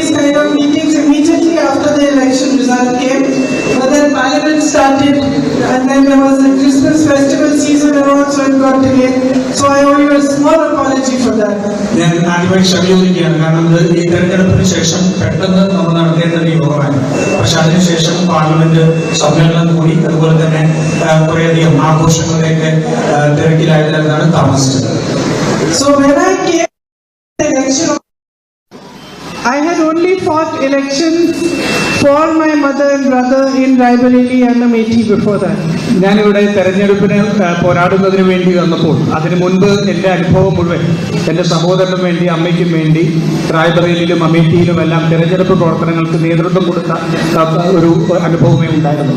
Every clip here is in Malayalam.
these kind of meetings immediately after the election result came, but then Parliament started, and then there was a Christmas festival season and also it got delayed. So I owe you a small apology for that. ഞാൻ ആദ്യമായി ക്ഷമയോദിക്കുകയാണ്. കാരണം ഈ തെരഞ്ഞെടുപ്പിന് ശേഷം പെട്ടെന്ന് നമ്മൾ നടത്തേണ്ട ഒരു യോഗമാണ്. പക്ഷെ അതിനുശേഷം പാർലമെന്റ് സമ്മേളനം കൂടി, അതുപോലെ തന്നെ കുറേയധികം ആഘോഷങ്ങളുടെയൊക്കെ തിരക്കിലായതാണ് താമസിച്ചത്. So when I came to the election, I had only fought elections for my mother and brother in Raebareli and Amethi before that. ഞാനിവിടെ തെരഞ്ഞെടുപ്പിന് പോരാടുന്നതിന് വേണ്ടി വന്നപ്പോൾ അതിന് മുൻപ് എൻ്റെ അനുഭവം മുഴുവൻ എൻ്റെ സഹോദരനും വേണ്ടി, അമ്മയ്ക്കും വേണ്ടി റായ്ബറേലിയിലും അമേഠിയിലും എല്ലാം തെരഞ്ഞെടുപ്പ് പ്രവർത്തനങ്ങൾക്ക് നേതൃത്വം കൊടുത്ത ഒരു അനുഭവമേ ഉണ്ടായിരുന്നു.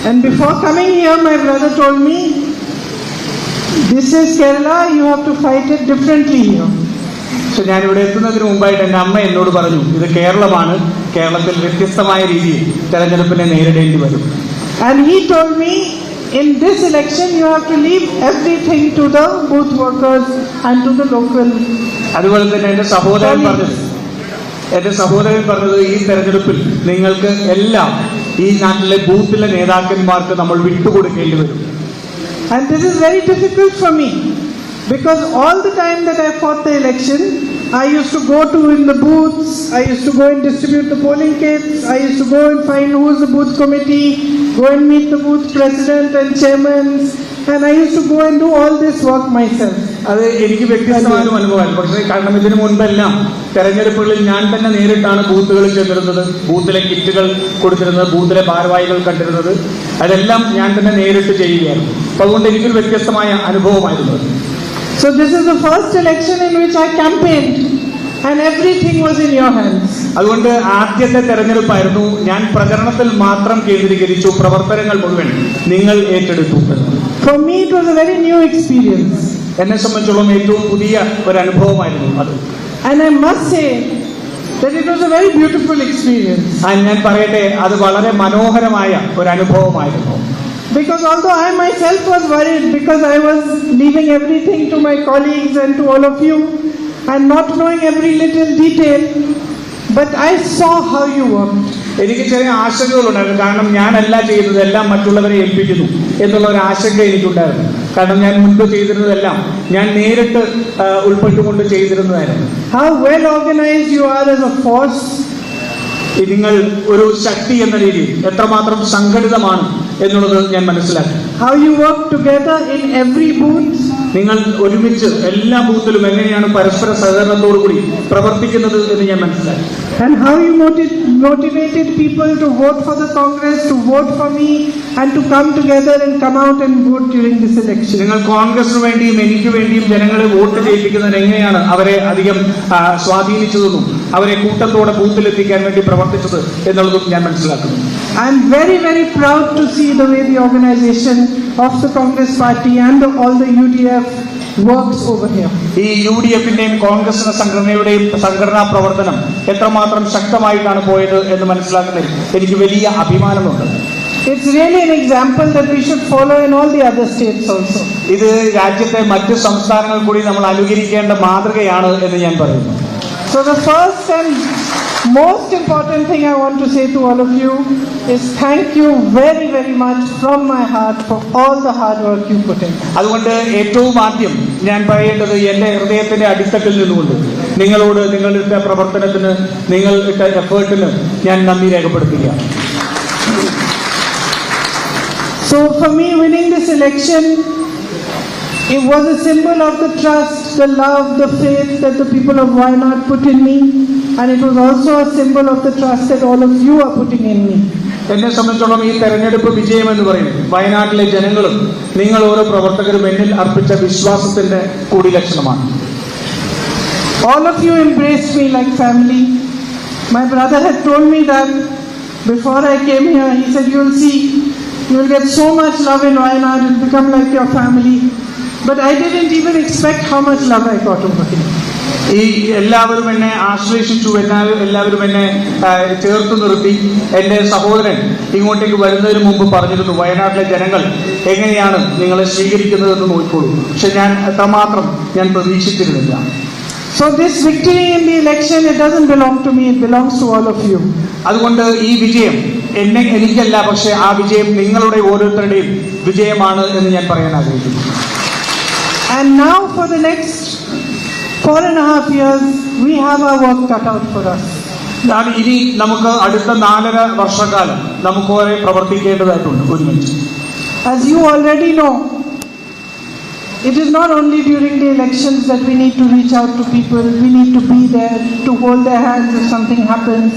And before coming here, my brother told me, this is Kerala, you have to fight it differently here. പക്ഷെ ഞാനിവിടെ എത്തുന്നതിന് മുമ്പായിട്ട് എൻ്റെ അമ്മ എന്നോട് പറഞ്ഞു, ഇത് കേരളമാണ്, കേരളത്തിൽ വ്യത്യസ്തമായ രീതിയിൽ തെരഞ്ഞെടുപ്പിനെ നേരിടേണ്ടി വരും. And he told me, in this election you have to leave everything to the booth workers and to the local. അതുപോലെ തന്നെ എൻ്റെ സഹോദരൻ പറഞ്ഞത് ഈ തെരഞ്ഞെടുപ്പിൽ നിങ്ങൾക്ക് എല്ലാം ഈ നാട്ടിലെ ബൂത്തിലെ നേതാക്കന്മാർക്ക് നമ്മൾ വിട്ടുകൊടുക്കേണ്ടി വരും. And this is very difficult for me, because all the time that I fought the election, I used to go to in the booths, I used to go and distribute the polling kits, I used to go and find who is the booth committee, go and meet the booth president and chairmen, and I used to go and do all this work myself. അത് എനിക്ക് വ്യത്യസ്തമായ അനുഭവമാണ്. പക്ഷേ കാരണം ഇതിനു മുൻപെല്ലാം തെരഞ്ഞെടുപ്പുകളിൽ ഞാൻ തന്നെ നേരിട്ടാണ് ബൂത്തുകളിൽ ചെന്നിരുന്നത്, ബൂത്തിലെ കിറ്റുകൾ കൊടുത്തിരുന്നത്, ബൂത്തിലെ ഭാരവാഹികൾ കണ്ടിരുന്നത്, അതെല്ലാം ഞാൻ തന്നെ നേരിട്ട് ചെയ്യുകയായിരുന്നു. അപ്പോൾ അതുകൊണ്ട് എനിക്കൊരു വ്യത്യസ്തമായ അനുഭവമായിരുന്നു. So this is the first election in which I campaigned, and everything was in your hands. അതുകൊണ്ട് ആദ്യത്തെ തെരഞ്ഞെടുപ്പായിരുന്നു. ഞാൻ പ്രചരണത്തിൽ മാത്രം കേന്ദ്രീകരിച്ചു, പ്രവർത്തനങ്ങൾ മുഴുവൻ നിങ്ങൾ ഏറ്റെടുത്തു. For me it was a very new experience. എന്നെ സംബന്ധിച്ചോളം ഏറ്റവും പുതിയ ഒരു അനുഭവമായിരുന്നു അത്. And I must say that it was a very beautiful experience. ഞാൻ പറയട്ടെ, അത് വളരെ മനോഹരമായ ഒരു അനുഭവമായിരുന്നു. Because although I myself was worried, because I was leaving everything to my colleagues and to all of you and not knowing every little detail, but I saw how you worked. എനിക്ക് ചെറിയ ആശങ്കകളുണ്ടായിരുന്നു. കാരണം ഞാനല്ല ചെയ്തത്, എല്ലാം മറ്റുള്ളവരെ ഏൽപ്പിക്കുന്നു എന്നുള്ള ഒരു ആശങ്ക എനിക്കുണ്ടായിരുന്നു. കാരണം ഞാൻ മുൻപ് ചെയ്തിരുന്നതെല്ലാം ഞാൻ നേരിട്ട് ഉൾപ്പെട്ടുകൊണ്ട് ചെയ്തിരുന്നതായിരുന്നു. How well organized you are as a force. നിങ്ങൾ ഒരു ശക്തി എന്ന രീതിയിൽ എത്രമാത്രം സംഘടിതമാണ് എന്നുള്ളത് ഞാൻ മനസ്സിലാക്കി. How you work together in every booth. നിങ്ങൾ ഒരുമിച്ച് എല്ലാ ബൂത്തിലും എങ്ങനെയാണ് പരസ്പര സഹകരണത്തോടു കൂടി പ്രവർത്തിക്കുന്നത് എന്ന് ഞാൻ മനസ്സിലാക്കി. And how you motivated people to vote for the Congress, to vote for me, and to come together and come out and vote during this election. നിങ്ങൾ കോൺഗ്രസിന് വേണ്ടിയും എനിക്ക് വേണ്ടിയും ജനങ്ങളെ വോട്ട് ചെയ്യിപ്പിക്കുന്നത് എങ്ങനെയാണ് അവരെ അധികം സ്വാധീനിച്ചതെന്നും അവരെ കൂട്ടത്തോടെ ബൂത്തിലെത്തിക്കാൻ വേണ്ടി പ്രവർത്തിച്ചത് എന്നുള്ളതും ഞാൻ മനസ്സിലാക്കുന്നു. I am very, very proud to see the way the organization of the Congress party and all the UDF works over here. ഈ UDFന്റെയും കോൺഗ്രസ് സംഘടനയുടെയും സംഘടനാ പ്രവർത്തനം എത്രമാത്രം ശക്തമായിട്ടാണ് പോയത് എന്ന് മനസ്സിലാക്കുന്നതിൽ എനിക്ക് വലിയ അഭിമാനമുണ്ട്. It's really an example that we should follow in all the other states also. ഇത് രാജ്യത്തെ മറ്റ് സംസ്ഥാനങ്ങൾ കൂടി നമ്മൾ അനുകരിക്കേണ്ട മാതൃകയാണ് എന്ന് ഞാൻ പറയുന്നു. So the first and most important thing I want to say to all of you is thank you very, very much from my heart for all the hard work you put in. അതുകൊണ്ട് ഏറ്റവും ആദ്യം ഞാൻ പറയേണ്ടത് എൻ്റെ ഹൃദയത്തിന്റെ അടിത്തട്ടിൽ നിന്നുകൊണ്ട് നിങ്ങളോട് നിങ്ങളുടെ പ്രവർത്തനത്തിന്, നിങ്ങൾ ഇട്ട എഫേർട്ടിന് ഞാൻ നന്ദി രേഖപ്പെടുത്തുകയാണ്. So for me, winning this election, it was a symbol of the trust, the love, the faith that the people of Wayanad put in me, and it was also a symbol of the trust that all of you are putting in me. എന്നെ സംബന്ധിച്ചോളം ഈ തെരഞ്ഞെടുപ്പ് വിജയം എന്ന് പറയുന്നത് വയനാട്ടിലെ ജനങ്ങളും നിങ്ങൾ ഓരോ പ്രവർത്തകരും എന്നിൽ അർപ്പിച്ച വിശ്വാസത്തിന്റെ കൂടി ലക്ഷണമാണ്. All of you embraced me like family. My brother had told me that before I came here. He said, you will see, you will get so much love in Wayanad, it will become like your family. But I didn't even expect how much love I got over here. ഈ എല്ലാവരും എന്നെ ആശ്ലേഷിച്ചു, എല്ലാവരും എന്നെ ചേർത്ത് നിർത്തി. എൻ്റെ സഹോദരൻ ഇങ്ങോട്ടേക്ക് വരുന്നതിന് മുമ്പ് പറഞ്ഞിരുന്നു, വയനാട്ടിലെ ജനങ്ങൾ എങ്ങനെയാണ് നിങ്ങളെ സ്വീകരിക്കുന്നതെന്ന് നോക്കിക്കോളൂ. പക്ഷെ ഞാൻ എത്രമാത്രം ഞാൻ പ്രതീക്ഷിച്ചിരുന്നില്ല. So this victory in the election, it doesn't belong to me, it belongs to all of you. അതുകൊണ്ട് ഈ വിജയം എനിക്കല്ല, പക്ഷെ ആ വിജയം നിങ്ങളുടെ ഓരോരുത്തരുടെയും വിജയമാണ് എന്ന് ഞാൻ പറയാൻ ആഗ്രഹിക്കുന്നു. And now for the next 4.5 years, we have our work cut out for us. ഇനി നമുക്ക് അടുത്ത 4.5 വർഷക്കാലം നമുക്ക് കുറെ പ്രവർത്തിക്കേണ്ടതായിട്ടുണ്ട് ഒരുമിച്ച്. As you already know, it is not only during the elections that we need to reach out to people. We need to be there to hold their hands if something happens.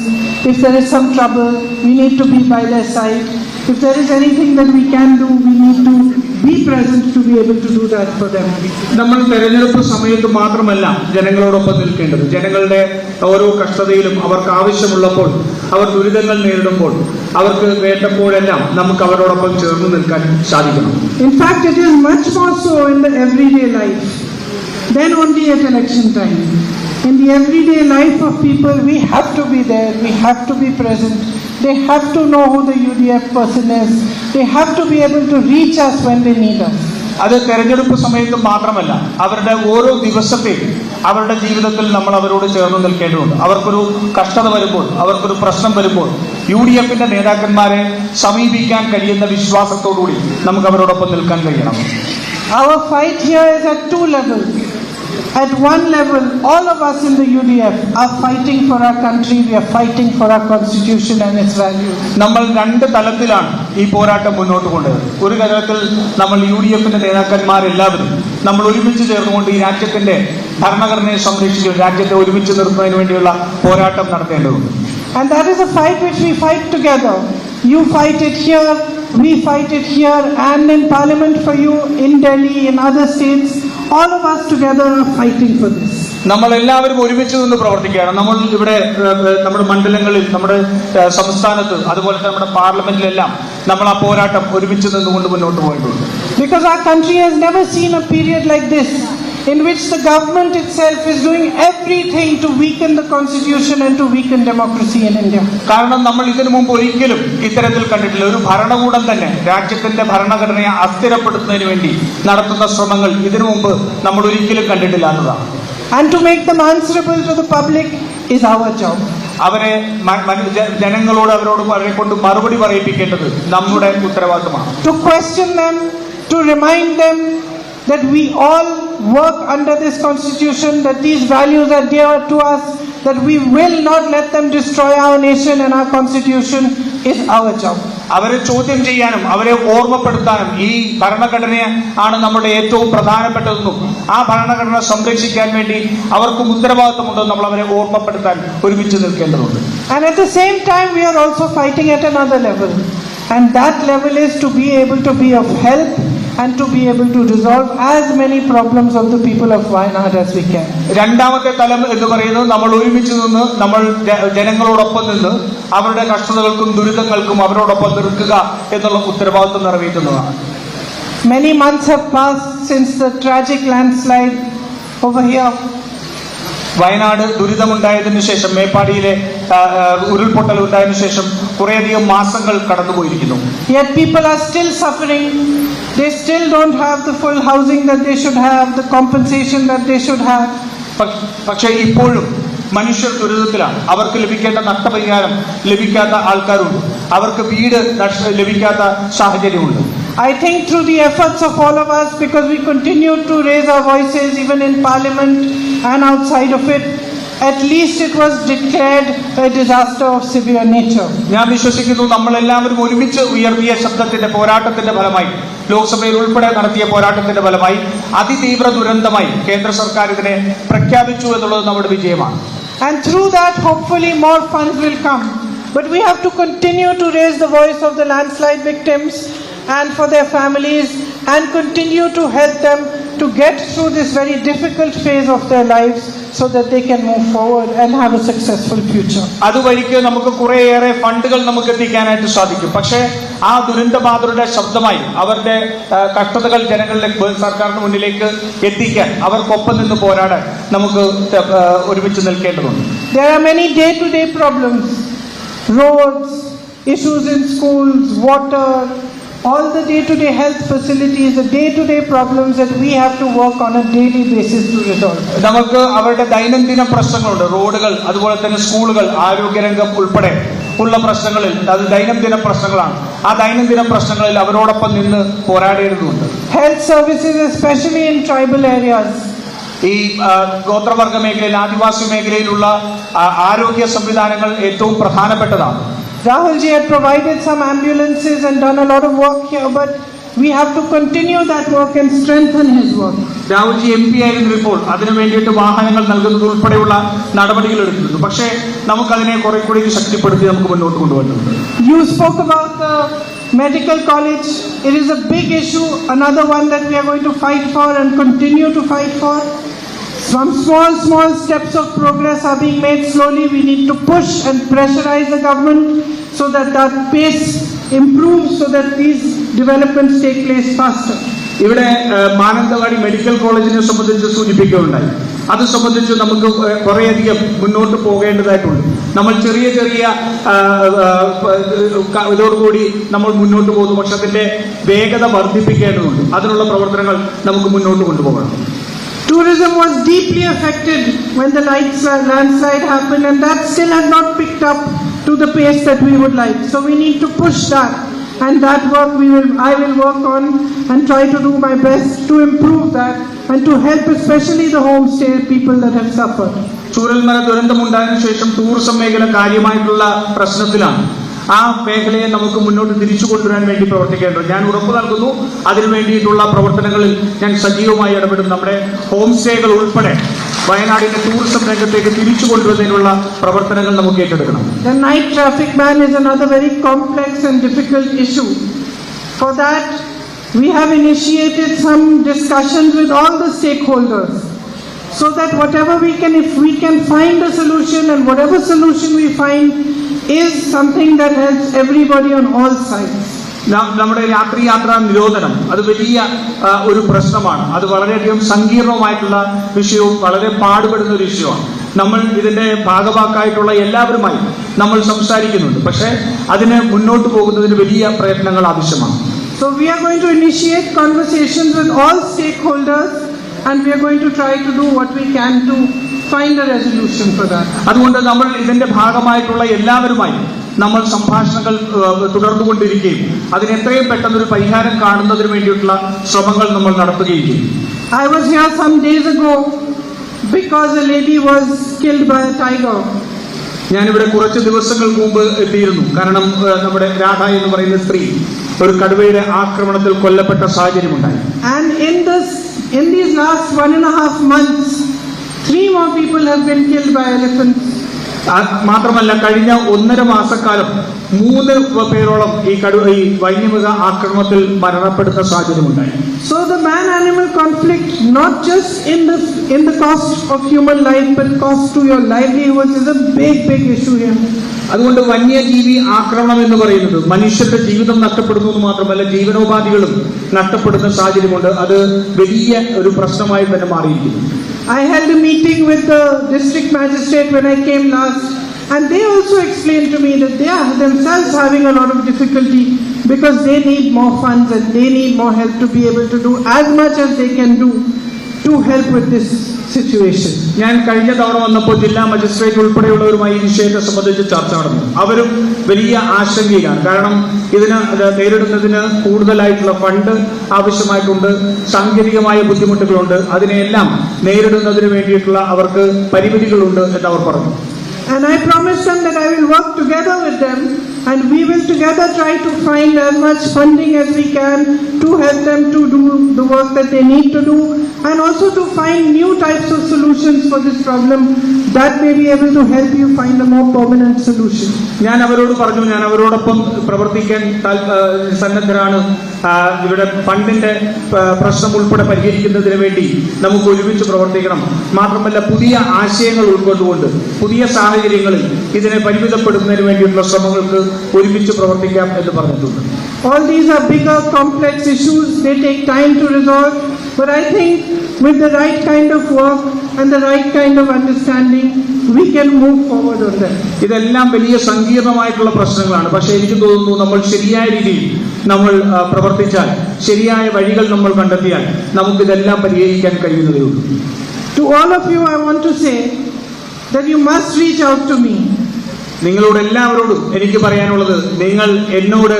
If there is some trouble, we need to be by their side. If there is anything that we can do, we need to be present to be able to do that for them. നമ്മൾ തെരഞ്ഞെടുപ്പ് സമയത്ത് മാത്രമല്ല ജനങ്ങളോടൊപ്പം നിൽക്കേണ്ടത്. ജനങ്ങളുടെ ഓരോ കഷ്ടതയിലും അവർക്ക് ആവശ്യമുള്ളപ്പോൾ, അവർ ദുരിതങ്ങൾ നേരിടുമ്പോൾ, അവർക്ക് വേണ്ടപ്പോഴെല്ലാം നമുക്ക് അവരോടൊപ്പം ചേർന്ന് നിൽക്കാൻ സാധിക്കണം. In fact, it is much more so in the everyday life than only at election time. In the everyday life of people, we have to be there, we have to be present. They have to know who the UDF person is. They have to be able to reach us when they need us. അത് തെരഞ്ഞെടുപ്പ് സമയത്ത് മാത്രമല്ല, അവരുടെ ഓരോ ദിവസത്തെയും അവരുടെ ജീവിതത്തിൽ നമ്മൾ അവരോട് ചേർന്ന് നിൽക്കേണ്ടതുണ്ട്. അവർക്കൊരു കഷ്ടത വരുമ്പോൾ, അവർക്കൊരു പ്രശ്നം വരുമ്പോൾ UDFന്റെ നേതാക്കന്മാരെ സമീപിക്കാൻ കഴിയുന്ന വിശ്വാസത്തോടുകൂടി നമുക്ക് അവരോടൊപ്പം നിൽക്കാൻ കഴിയണം. Our fight here is at 2 levels. At one level, all of us in the UDF are fighting for our country. We are fighting for our constitution and its values. നമ്മൾ 2 തലത്തിലാണ് ഈ പോരാട്ടം മുന്നോട്ട് കൊണ്ടുപോകുന്നത്. ഒരു തലത്തിൽ നമ്മൾ UDFന്റെ നേതാക്കന്മാരെല്ലാവരും നമ്മൾ ഒരുമിച്ച് ചേർന്നുകൊണ്ട് ഈ രാജ്യത്തിന്റെ ഭരണഘടനയെ സംരക്ഷിച്ച് രാജ്യത്തെ ഒരുമിച്ച് നിർത്തുന്നതിന് വേണ്ടിയുള്ള പോരാട്ടം നടത്തേണ്ടതുണ്ട്. And that is a fight which we fight together. You fight it here, we fight it here, and in Parliament for you, in Delhi, in other states. All of us together are fighting for this. നമ്മൾ എല്ലാവരും ഒരുമിച്ച് നിന്ന് പ്രവർത്തിക്കുകയാണ്. നമ്മൾ ഇവിടെ നമ്മുടെ മണ്ഡലങ്ങളിൽ, നമ്മുടെ സംസ്ഥാനത്ത്, അതുപോലെ തന്നെ നമ്മുടെ പാർലമെന്റിലെല്ലാം നമ്മൾ ആ പോരാട്ടം ഒരുമിച്ച് നിന്നുകൊണ്ട് മുന്നോട്ട് പോയിട്ടുണ്ട്. Because our country has never seen a period like this, in which the government itself is doing everything to weaken the constitution and to weaken democracy in India. കാരണം നമ്മൾ ഇതിനു മുമ്പ് ഒരിക്കലും ഇത്തരത്തിൽ കണ്ടിട്ടില്ല. ഒരു ഭരണകൂടം തന്നെ രാജ്യത്തിന്റെ ഭരണഘടനയെ അസ്ഥിരപ്പെടുത്തുന്നതിന് വേണ്ടി നടത്തുന്ന ശ്രമങ്ങൾ ഇതിനു മുമ്പ് നമ്മൾ ഒരിക്കലും കണ്ടിട്ടില്ല എന്നതാണ്. And to make them answerable to the public is our job. അവരെ ജനങ്ങളോട് അവരെ കൊണ്ട് മറുപടി പറയിപ്പിക്കേണ്ടത് നമ്മുടെ ഉത്തരവാദിത്തമാണ്. To question them, to remind them that we all work under this constitution, that these values are dear to us, that we will not let them destroy our nation and our constitution is our job. അവരെ ചോദ്യം ചെയ്യാനും അവരെ ഓർമ്മപ്പെടുത്താനും ഈ ഭരണഘടനയെ ആണ് നമ്മുടെ ഏറ്റവും പ്രധാനപ്പെട്ടതെന്നും ആ ഭരണഘടന സംരക്ഷിക്കാൻ വേണ്ടി അവർക്കും ഉത്തരവാദിത്തമുണ്ടെന്നും നമ്മൾ അവരെ ഓർമ്മപ്പെടുത്താൻ ഒരുമിച്ച് നിൽക്കേണ്ടതുണ്ട്. And at the same time we are also fighting at another level, and that level is to be able to be of help and to be able to resolve as many problems of the people of Wayanad as we can. രണ്ടാമത്തെ തലം എന്ന് പറയുന്നത് നമ്മൾ ഒരുമിച്ച് നിന്ന് നമ്മൾ ജനങ്ങളോടൊപ്പം നിന്ന് അവരുടെ കഷ്ടതകൾക്കും ദുരിതങ്ങൾക്കും അവരോടൊപ്പം നിൽക്കുക എന്നുള്ള ഉത്തരവാദിത്വം നിറവേറ്റുന്നതാണ്. Many months have passed since the tragic landslide over here. Wayanad ദുരിതമുണ്ടായതിനു ശേഷം, മേപ്പാടിയിലെ ഉരുൾപൊട്ടൽ ഉണ്ടായതിനു ശേഷം കുറേയധികം മാസങ്ങൾ കടന്നുപോയിരിക്കുന്നു. Yet people are still suffering. They still don't have the full housing that they should have, the compensation that they should have. പക്ഷേ ഇപ്പോഴും മനുഷ്യർ ദുരിതത്തിലാണ്. അവർക്ക് ലഭിക്കേണ്ട നഷ്ടപരിഹാരം ലഭിക്കാത്ത ആൾക്കാരുണ്ട്. അവർക്ക് വീട് ലഭിക്കാത്ത സാഹചര്യമുണ്ട്. I think through the efforts of all of us, because we continue to raise our voices even in Parliament and outside of it, at least it was declared a disaster of severe nature. ഞാൻ വിശ്വസിക്കുന്നു നമ്മളെല്ലാവരും ഒരുമിച്ച് ഉയർത്തിയ ശബ്ദത്തിന്റെ പോരാട്ടത്തിന്റെ ഫലമായി, ലോക്സഭയിൽ ഉൾപ്പെടെ നടത്തിയ പോരാട്ടത്തിന്റെ ഫലമായി അതിതീവ്ര ദുരന്തമായി കേന്ദ്ര സർക്കാർ ഇതിനെ പ്രഖ്യാപിച്ചു എന്നുള്ളത് നമ്മുടെ വിജയമാണ്. And through that hopefully more funds will come. But we have to continue to raise the voice of the landslide victims and for their families, and continue to help them to get through this very difficult phase of their lives so that they can move forward and have a successful future. അതുവഴിക്ക് നമുക്ക് കുറേയേറെ ഫണ്ടുകൾ നമുക്ക് എത്തിക്കാനായിട്ട് സാധിക്കും. പക്ഷേ ആ ദുരന്തബാധിതരുടെ ശബ്ദമായി അവരുടെ കഷ്ടതകൾ ജനങ്ങളിലേക്ക്, സർക്കാരിന് മുന്നിലേക്ക് എത്തിക്കാൻ, അവർക്കൊപ്പം നിന്ന് പോരാടാൻ നമുക്ക് ഒരുമിച്ച് നിൽക്കേണ്ടതുണ്ട്. There are many day-to-day problems, roads, issues in schools, water, all the day-to-day health facilities, the day-to-day problems that we have to work on a daily basis to resolve. നമുക്ക് അവരുടെ ദൈനംദിന പ്രശ്നങ്ങളുണ്ട്. റോഡുകൾ, അതുപോലെ തന്നെ സ്കൂളുകൾ, ആരോഗ്യരംഗം ഉൾപ്പെടെ ഉള്ള പ്രശ്നങ്ങളിൽ അത് ദൈനംദിന പ്രശ്നങ്ങളാണ്. ആ ദൈനംദിന പ്രശ്നങ്ങളിൽ അവരോടൊപ്പം നിന്ന് പോരാടേണ്ടതുണ്ട്. Health services, especially in tribal areas. ഈ ഗോത്രവർഗ മേഖലയിൽ, ആദിവാസി മേഖലയിലുള്ള ആരോഗ്യ സംവിധാനങ്ങൾ ഏറ്റവും പ്രധാനപ്പെട്ടതാണ്. Rahulji had provided some ambulances and done a lot of work here, but we have to continue that work and strengthen his work. Rahulji MP ആയിരുന്നപ്പോൾ അതിനു വേണ്ടിയിട്ട് വാഹനങ്ങൾ നൽകുന്നത് ഉൾപ്പെടെയുള്ള നടപടികൾ എടുത്തിരുന്നു. പക്ഷേ നമുക്കതിനെ കുറെ കൂടി ശക്തിപ്പെടുത്തി നമുക്ക് മുന്നോട്ട് കൊണ്ടുപോകുന്നുണ്ട്. You spoke about the medical college. It is a big issue, another one that we are going to fight for and continue to fight for. Some small steps of progress are being made slowly. We need to push and pressurize the government so that that pace improves, so that these developments take place faster. ഇവിടെ മാനന്തവാടി മെഡിക്കൽ കോളേജിനെ സംബന്ധിച്ച് സൂചിപ്പിക്കുകയുണ്ടായി. അത് സംബന്ധിച്ച് നമുക്ക് കുറേയധികം മുന്നോട്ട് പോകേണ്ടതായിട്ടുണ്ട്. നമ്മൾ ചെറിയ ഇതോടുകൂടി നമ്മൾ മുന്നോട്ട് പോകുന്നു. പക്ഷെ അതിന്റെ വേഗത വർദ്ധിപ്പിക്കേണ്ടതുണ്ട്. അതിനുള്ള പ്രവർത്തനങ്ങൾ നമുക്ക് മുന്നോട്ട് കൊണ്ടുപോകണം. Tourism was deeply affected when the landslide happened, and that still has not picked up to the pace that we would like. So we need to push that, and that work I will work on and try to do my best to improve that and to help especially the homestay people that have suffered. Chooralmala ദുരന്തമുണ്ടായതിനു ശേഷം ടൂറിസം മേഖല കാര്യമായിട്ടുള്ള പ്രശ്നത്തിലാണ്. ആ മേഖലയെ നമുക്ക് മുന്നോട്ട് തിരിച്ചു കൊണ്ടുവരാൻ വേണ്ടി പ്രവർത്തിക്കേണ്ടത്. ഞാൻ ഉറപ്പ് നൽകുന്നു, അതിനു വേണ്ടിയിട്ടുള്ള പ്രവർത്തനങ്ങളിൽ ഞാൻ സജീവമായി ഇടപെടും. നമ്മുടെ ഹോം സ്റ്റേകൾ ഉൾപ്പെടെ വയനാടിന്റെ ടൂറിസം രംഗത്തേക്ക് തിരിച്ചു കൊണ്ടുവരുന്നതിനുള്ള പ്രവർത്തനങ്ങൾ നമുക്ക് ഏറ്റെടുക്കണം. The night traffic ban is another very complex and difficult issue. For that, we have initiated some discussions with all the stakeholders, so that if we can find a solution, and whatever solution we find is something that helps everybody on all sides. നമ്മുടെ യാത്രാ നിരോധനം അത് വലിയ ഒരു പ്രശ്നമാണ്. അത് വളരെയധികം സങ്കീർണമായിട്ടുള്ള വിഷയവും വളരെ പാടുപെടുന്ന ഒരു വിഷയമാണ്. നമ്മൾ ഇതിന്റെ ഭാഗവാക്കായിട്ടുള്ള എല്ലാവരുമായി നമ്മൾ സംസാരിക്കുന്നുണ്ട്. പക്ഷേ അതിന് മുന്നോട്ട് പോകുന്നതിന് വലിയ പ്രയത്നങ്ങൾ ആവശ്യമാണ്. So we are going to initiate conversations with all stakeholders, and we are going to try to do what we can to find a resolution for that. അതുകൊണ്ട് നമ്മൾ ഇതിന്റെ ഭാഗമായിട്ടുള്ള എല്ലാവരുമായി നമ്മൾ സംഭാഷണങ്ങൾ തുടർന്നുകൊണ്ടിരിക്കുകയും അതിന് എത്രയും പെട്ടെന്ന് ഒരു പരിഹാരം കാണുന്നതിന് വേണ്ടിയിട്ടുള്ള ശ്രമങ്ങൾ നമ്മൾ നടത്തുകയും ചെയ്യും. I was here some days ago because a lady was killed by a tiger. ഞാനിവിടെ കുറച്ച് ദിവസങ്ങൾക്ക് മുമ്പ് എത്തിയിരുന്നു. കാരണം നമ്മുടെ രാധ എന്ന് പറയുന്ന സ്ത്രീ ഒരു കടുവയുടെ ആക്രമണത്തിൽ കൊല്ലപ്പെട്ട സാഹചര്യമുണ്ടായി. And in these last 1.5 months, 3 more people have been killed by elephants. മാത്രമല്ല കഴിഞ്ഞ 1.5 മാസക്കാലം 3 പേരോളം ഈ വന്യമൃഗ ആക്രമണത്തിൽ മരണപ്പെടുന്ന സാഹചര്യമുണ്ടായി. So the man-animal conflict, not just in the cost of human life, but cost to your livelihoods, is a big issue here. അതുകൊണ്ട് വന്യജീവി ആക്രമണം എന്ന് പറയുന്നത് മനുഷ്യരുടെ ജീവിതം നഷ്ടപ്പെടുന്നു എന്ന് മാത്രമല്ല ജീവനോപാധികളും നഷ്ടപ്പെടുന്ന സാഹചര്യമുണ്ട്. അത് വലിയ ഒരു പ്രശ്നമായി തന്നെ മാറിയിരിക്കുന്നു. I held a meeting with the district magistrate when I came last, and they also explained to me that they are themselves having a lot of difficulty because they need more funds and they need more help to be able to do as much as they can do to help with this situation. ഞാൻ കഴിഞ്ഞ തവണ വന്നപ്പോൾ ജില്ലാ മജിസ്ട്രേറ്റ് ഉൾപ്പെടെയുള്ളവരുമായി ഈ വിഷയത്തെ സംബന്ധിച്ച് ചർച്ച നടന്നു. അവരും വലിയ ആശങ്കയിലാണ്. കാരണം ഇതിന് നേരിടുന്നതിന് കൂടുതലായിട്ടുള്ള ഫണ്ട് ആവശ്യമായിട്ടുണ്ട്, സാങ്കേതികമായ ബുദ്ധിമുട്ടുകളുണ്ട്. അതിനെല്ലാം നേരിടുന്നതിന് വേണ്ടിയിട്ടുള്ള അവർക്ക് പരിമിതികളുണ്ട് എന്ന് അവർ പറഞ്ഞു. And I promised them that I will work together with them, and we will together try to find as much funding as we can to help them to do the work that they need to do, and also to find new types of solutions for this problem that may be able to help you find a more permanent solution. ഞാൻ അവരോട് പറഞ്ഞു, ഞാൻ അവരോടൊപ്പം പ്രവർത്തിക്കാൻ സന്നദ്ധരാണ്. ഇവിടെ ഫണ്ടിന്റെ പ്രശ്നം ഉൾപ്പെടെ പരിഹരിക്കുന്നതിന് വേണ്ടി നമുക്ക് ഒരുമിച്ച് പ്രവർത്തിക്കണം. മാത്രമല്ല പുതിയ ആശയങ്ങൾ ഉൾക്കൊണ്ടുകൊണ്ട് പുതിയ സാഹചര്യങ്ങളിൽ ഇതിനെ പരിമിതപ്പെടുത്തുന്നതിന് വേണ്ടിയിട്ടുള്ള ശ്രമങ്ങൾക്ക് ഒരുമിച്ച് പ്രവർത്തിക്കാം എന്ന് പറഞ്ഞിട്ടുണ്ട്. All these are bigger, complex issues. They take time to resolve. But I think with the right kind of work and the right kind of understanding, we can move forward on that. ഇതെല്ലാം വലിയ സങ്കീർണമായിട്ടുള്ള പ്രശ്നങ്ങളാണ്. പക്ഷേ എനിക്ക് തോന്നുന്നു നമ്മൾ ശരിയായ രീതിയിൽ നമ്മൾ പ്രവർത്തിച്ചാൽ, ശരിയായ വഴികൾ നമ്മൾ കണ്ടെത്തിയാൽ നമുക്കിതെല്ലാം പരിഹരിക്കാൻ കഴിയുന്നതേ ഉള്ളൂ. To all of you, I want to say that you must reach out to me. നിങ്ങളോട് എല്ലാവരോടും എനിക്ക് പറയാനുള്ളത്, നിങ്ങൾ എന്നോട്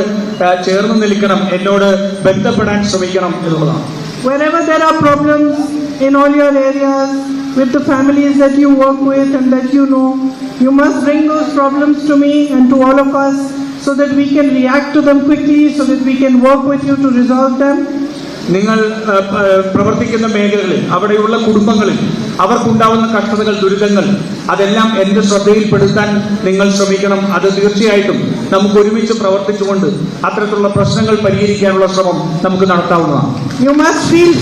ചേർന്ന് നിൽക്കണം, എന്നോട് ബന്ധപ്പെടാൻ ശ്രമിക്കണം എന്നുള്ളതാണ്. Wherever there are problems in all your areas, with the families that you work with and that you know, you must bring those problems to me and to all of us so that we can react to them quickly, so that we can work with you to resolve them. നിങ്ങൾ പ്രവർത്തിക്കുന്ന മേഖലകളിൽ, അവിടെയുള്ള കുടുംബങ്ങളിൽ അവർക്കുണ്ടാവുന്ന കഷ്ടതകൾ, ദുരിതങ്ങൾ, അതെല്ലാം എന്റെ ശ്രദ്ധയിൽപ്പെടുത്താൻ നിങ്ങൾ ശ്രമിക്കണം. അത് തീർച്ചയായിട്ടും നമുക്ക് ഒരുമിച്ച് പ്രവർത്തിച്ചുകൊണ്ട് അത്തരത്തിലുള്ള പ്രശ്നങ്ങൾ പരിഹരിക്കാനുള്ള ശ്രമം നമുക്ക് നടത്താവുന്നതാണ്. You must feel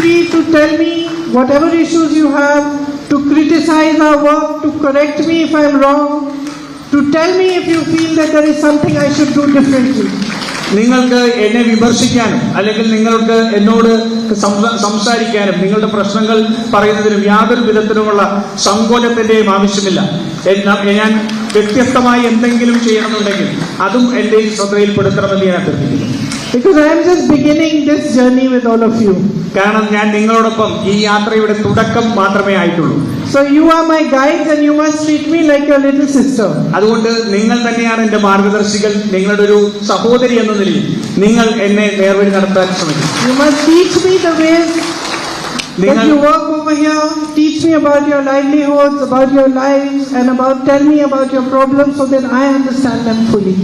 free to tell me whatever issues you have, to criticize our work, to correct me if I'm wrong, to tell me if you feel that there is something I should do differently. നിങ്ങൾക്ക് എന്നെ വിമർശിക്കാനും അല്ലെങ്കിൽ നിങ്ങൾക്ക് എന്നോട് സംസാരിക്കാനും നിങ്ങളുടെ പ്രശ്നങ്ങൾ പറയുന്നതിനും യാതൊരു വിധത്തിലുമുള്ള സങ്കോചത്തിന്റെയും ആവശ്യമില്ല. ഞാൻ വ്യത്യസ്തമായി എന്തെങ്കിലും ചെയ്യണമെന്നുണ്ടെങ്കിൽ അതും എന്റെ ശ്രദ്ധയിൽപ്പെടുത്തണമെന്ന് ഞാൻ അഭ്യർത്ഥിക്കുന്നു. Because I am just beginning this journey with all of you. കാരണം ഞാൻ നിങ്ങളോടൊപ്പം ഈ യാത്രയുടെ തുടക്കം മാത്രമേ ആയിട്ടുള്ളൂ. So you are my guides and you must treat me like your little sister. അതുകൊണ്ട് നിങ്ങൾ തന്നെയാണ് എന്റെ മാർഗദർശികൾ. നിങ്ങളുടെ ഒരു സഹോദരി എന്ന നിലയിൽ നിങ്ങൾ എന്നെ നേർവഴി നടത്താൻ ശ്രമിക്കും. You must teach me the ways that you work over here. Teach me about your livelihoods, about your lives, and tell me about your problems so that I understand them fully.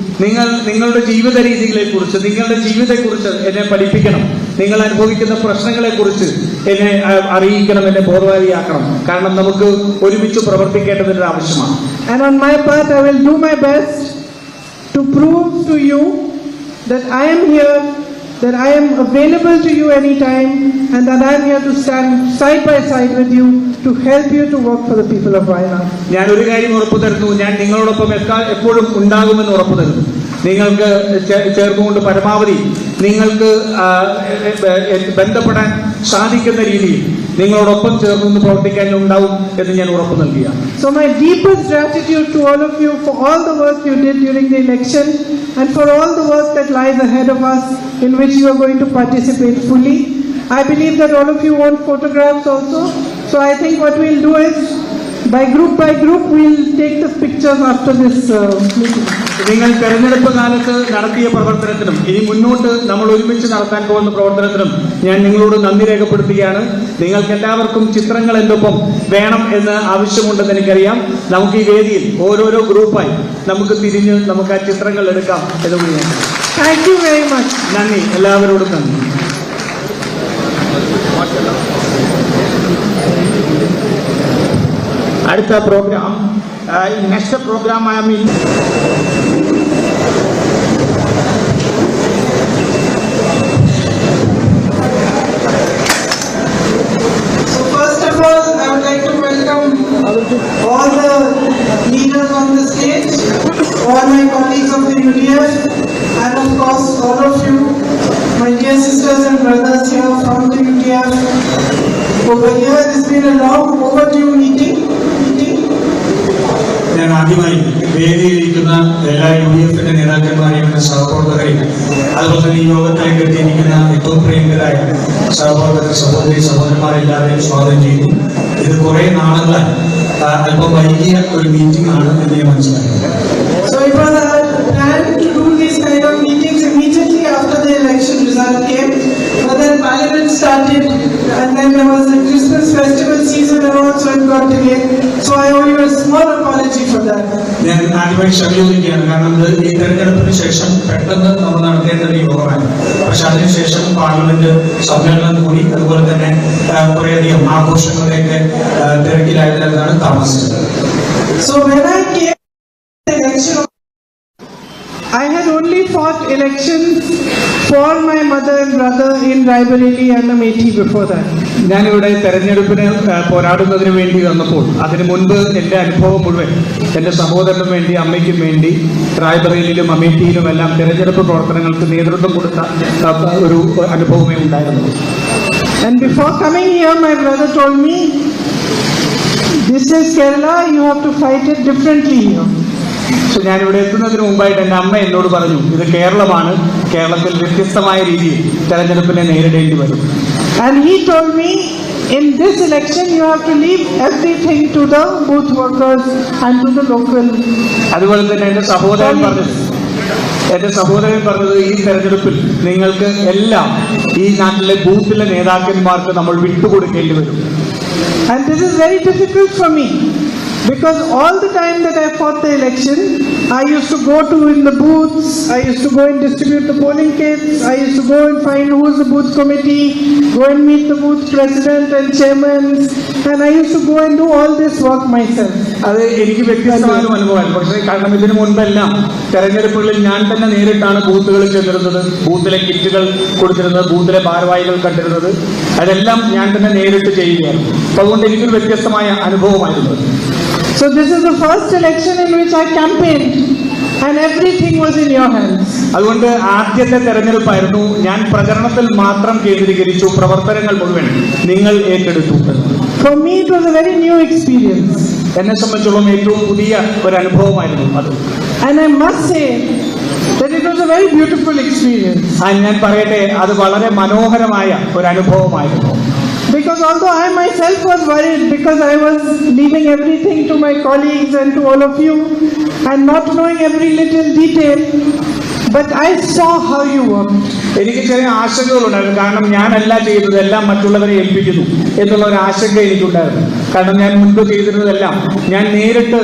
നിങ്ങളുടെ ജീവിത രീതികളെ കുറിച്ച്, നിങ്ങളുടെ ജീവിതത്തെക്കുറിച്ച് എന്നെ പഠിപ്പിക്കണം. നിങ്ങൾ അനുഭവിക്കുന്ന പ്രശ്നങ്ങളെ കുറിച്ച് എന്നെ അറിയിക്കണം, എന്നെ ബോധവാരിയാക്കണം. കാരണം നമുക്ക് ഒരുമിച്ച് പ്രവർത്തിക്കേണ്ടതിന്റെ ആവശ്യമാണ്. And on my part, I will do my best to prove to you that I am here, that I am available to you anytime, and that I am here to stand side by side with you to help you to work for the people of Wayanad. ഞാൻ ഒരു കാര്യം ഉറപ്പു തരുന്നു, ഞാൻ നിങ്ങളോടൊപ്പം എപ്പോഴും ഉണ്ടാകുമെന്ന് ഉറപ്പു തരുന്നു. നിങ്ങൾക്ക് ചേർന്നുകൊണ്ട് പരമാവധി നിങ്ങൾക്ക് ബന്ധപ്പെടാൻ സാധിക്കുന്ന രീതിയിൽ നിങ്ങളോടൊപ്പം ചേർന്ന് പ്രവർത്തിക്കാൻ ഉണ്ടാവും എന്ന് ഞാൻ ഉറപ്പു നൽകുകയാണ്. So my deepest gratitude to all of you for all the work you did during the election and for all the work that lies ahead of us in which you are going to participate fully. I believe that all of you want photographs also. So I think what we'll do is by group we'll take the pictures after this meeting. നിങ്ങൾ തെരഞ്ഞെടുപ്പ് കാലത്ത് നടത്തിയ പ്രവർത്തനത്തിനും ഇനി മുന്നോട്ട് നമ്മൾ ഒരുമിച്ച് നടത്താൻ പോകുന്ന പ്രവർത്തനത്തിനും ഞാൻ നിങ്ങളോട് നന്ദി രേഖപ്പെടുത്തുകയാണ്. നിങ്ങൾക്ക് എല്ലാവർക്കും ചിത്രങ്ങൾ എൻ്റെ ഒപ്പം വേണം എന്ന് ആവശ്യമുണ്ടെന്ന് എനിക്കറിയാം. നമുക്ക് ഈ വേദിയിൽ ഓരോരോ ഗ്രൂപ്പായി നമുക്ക് തിരിഞ്ഞ് നമുക്ക് ആ ചിത്രങ്ങൾ എടുക്കാം എന്ന് കൂടിയാണ്. Thank you very much. നന്ദി, എല്ലാവരോടും നന്ദി. അടുത്ത programme, next programme I am in. So first of all, I would like to welcome all the leaders on the stage, all my colleagues of the UDF, and of course all of you, my dear sisters and brothers here from the UDF. Over here, it's been a long overdue meeting. ഞാൻ ആദ്യമായി വേദിയിലിരിക്കുന്ന എല്ലാ UDF നേതാക്കന്മാരെയും സഹപ്രവർത്തകരെയും അതുപോലെ തന്നെ ഈ യോഗത്തിലേക്ക് എത്തിയിരിക്കുന്ന ഏറ്റവും പ്രിയങ്കരായ സഹപ്രവർത്തക സഹോദരന്മാരെല്ലാവരെയും സ്വാഗതം ചെയ്യുന്നു. ഇത് കുറെ നാളുകളായി അല്പം വൈകിയ ഒരു മീറ്റിംഗ് ആണ് എന്ന് ഞാൻ മനസ്സിലാക്കുന്നത്. So it was our plan to do these kind of meetings immediately after the election result came, but then Parliament started and then there was the Christmas festival season and also it got delayed. So I owe you a small apology for that. ഞാൻ ആദ്യമായി ക്ഷമയോദിക്കുകയാണ്. കാരണം ഈ തെരഞ്ഞെടുപ്പിന് ശേഷം പെട്ടെന്ന് നമ്മൾ നടത്തേണ്ട ഒരു യോഗമാണ്. പക്ഷെ അതിനുശേഷം പാർലമെന്റ് സമ്മേളനം കൂടി, അതുപോലെ തന്നെ കുറേയധികം ആഘോഷങ്ങളുടെയൊക്കെ തിരക്കിലായതാണ് താമസിച്ചത്. So when I came to the election, I had only fought elections for my mother and brother in Raebareli and Amethi before that. ഞാനിവിടെ തെരഞ്ഞെടുപ്പിന് പോരാടുന്നതിന് വേണ്ടി വന്നപ്പോൾ അതിനു മുൻപ് എൻ്റെ അനുഭവം മുഴുവൻ എൻ്റെ സഹോദരനും വേണ്ടി അമ്മയ്ക്കും വേണ്ടി റായ്ബറേലിയിലും അമേഠിയിലും എല്ലാം തെരഞ്ഞെടുപ്പ് പ്രവർത്തനങ്ങൾക്ക് നേതൃത്വം കൊടുത്ത ഒരു അനുഭവമേ ഉണ്ടായിരുന്നു. And before coming here, my brother told me, this is Kerala, you have to fight it differently here. പക്ഷെ ഞാനിവിടെ എത്തുന്നതിന് മുമ്പായിട്ട് എൻ്റെ അമ്മ എന്നോട് പറഞ്ഞു, ഇത് കേരളമാണ്, കേരളത്തിൽ വ്യത്യസ്തമായ രീതിയിൽ തെരഞ്ഞെടുപ്പിനെ നേരിടേണ്ടി വരും. And he told me, in this election you have to leave everything to the booth workers and to the local. അതുപോലെ തന്നെ എൻ്റെ സഹോദരൻ പറഞ്ഞത് ഈ തെരഞ്ഞെടുപ്പിൽ നിങ്ങൾക്ക് എല്ലാം ഈ നാട്ടിലെ ബൂത്തിലെ നേതാക്കന്മാർക്ക് നമ്മൾ വിട്ടുകൊടുക്കേണ്ടി വരും. And this is very difficult for me. Because all the time that I fought the election, I used to go to in the booths, I used to go and distribute the polling kits, I used to go and find who is the booth committee, go and meet the booth president and chairman, and I used to go and do all this work myself. അത് എനിക്ക് വ്യത്യസ്തമായ അനുഭവമാണ്. പക്ഷേ കാരണം ഇതിനു മുൻപെല്ലാം തെരഞ്ഞെടുപ്പുകളിൽ ഞാൻ തന്നെ നേരിട്ടാണ് ബൂത്തുകളിൽ ചെന്നിരുന്നത്, ബൂത്തിലെ കിറ്റുകൾ കൊടുത്തിരുന്നത്, ബൂത്തിലെ ഭാരവാഹികൾ കണ്ടിരുന്നത്, അതെല്ലാം ഞാൻ തന്നെ നേരിട്ട് ചെയ്യുകയായിരുന്നു. അതുകൊണ്ട് എനിക്കൊരു വ്യത്യസ്തമായ അനുഭവമായിരുന്നു. So this is the first election in which I campaigned and everything was in your hands. അതുകൊണ്ട് ആദ്യത്തെ തെരഞ്ഞെടുപ്പായിരുന്നു. ഞാൻ പ്രചരണത്തിൽ മാത്രം കേന്ദ്രീകരിച്ചു, പ്രവർത്തനങ്ങൾ മുഴുവൻ നിങ്ങൾ ഏറ്റെടുത്തു. For me it was a very new experience. എന്നെ സംബന്ധിച്ചോളം ഏറ്റവും പുതിയ ഒരു അനുഭവമായിരുന്നു അത്. And I must say that it was a very beautiful experience. ഞാൻ പറയട്ടെ, അത് വളരെ മനോഹരമായ ഒരു അനുഭവമായിരുന്നു. Because although I myself was worried because I was leaving everything to my colleagues and to all of you and not knowing every little detail, but I saw how you worked. എനിക്ക് ചെറിയ ആശങ്കകളുണ്ടായിരുന്നു. കാരണം ഞാനല്ല ചെയ്തത്, എല്ലാം മറ്റുള്ളവരെ ഏൽപ്പിക്കുന്നു എന്നുള്ള ഒരു ആശങ്ക എനിക്കുണ്ടായിരുന്നു. കാരണം ഞാൻ മുൻപ് ചെയ്തിരുന്നതെല്ലാം ഞാൻ നേരിട്ട്